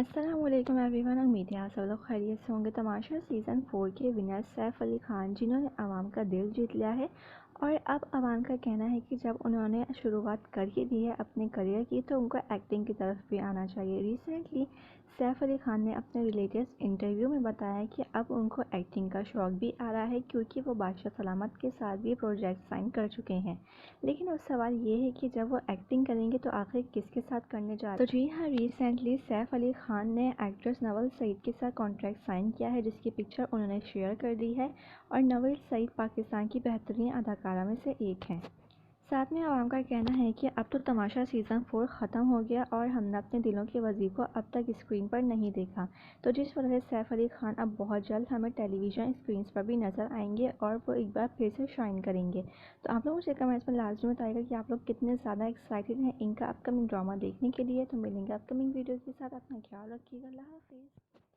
السلام علیکم every one, امید ہے آپ سب لوگ خیریت سے ہوں گے۔ تماشا سیزن 4 کے ونر سیف علی خان جنہوں نے عوام کا دل جیت لیا ہے، اور اب عوام کا کہنا ہے کہ جب انہوں نے شروعات کر ہی دی ہے اپنے کریئر کی تو ان کو ایکٹنگ کی طرف بھی آنا چاہیے۔ ریسنٹلی سیف علی خان نے اپنے ریلیٹڈ انٹرویو میں بتایا کہ اب ان کو ایکٹنگ کا شوق بھی آ رہا ہے کیونکہ وہ بادشاہ سلامت کے ساتھ بھی پروجیکٹ سائن کر چکے ہیں۔ لیکن اب سوال یہ ہے کہ جب وہ ایکٹنگ کریں گے تو آخر کس کے ساتھ کرنے جا رہے ہیں؟ تو جی ہاں، ریسنٹلی سیف علی خان نے ایکٹریس نول سعید کے ساتھ کانٹریکٹ سائن کیا ہے، جس کی پکچر انہوں نے شیئر کر دی ہے، اور نول سعید پاکستان کی بہترین اداکارہ میں سے ایک ہیں۔ ساتھ میں عوام کا کہنا ہے کہ اب تو تماشا سیزن 4 ختم ہو گیا اور ہم نے اپنے دلوں کے وزیر کو اب تک اسکرین پر نہیں دیکھا، تو جس وجہ سے سیف علی خان اب بہت جلد ہمیں ٹیلی ویژن اسکرینز پر بھی نظر آئیں گے اور وہ ایک بار پھر سے شائن کریں گے۔ تو آپ لوگ مجھے کمنٹس میں لازمی بتائیے گا کہ آپ لوگ کتنے زیادہ ایکسائٹیڈ ہیں ان کا اپ کمنگ ڈرامہ دیکھنے کے لیے۔ تو ملیں گے اپ کمنگ ویڈیو کے ساتھ، اپنا خیال رکھیے گا، اللہ حافظ۔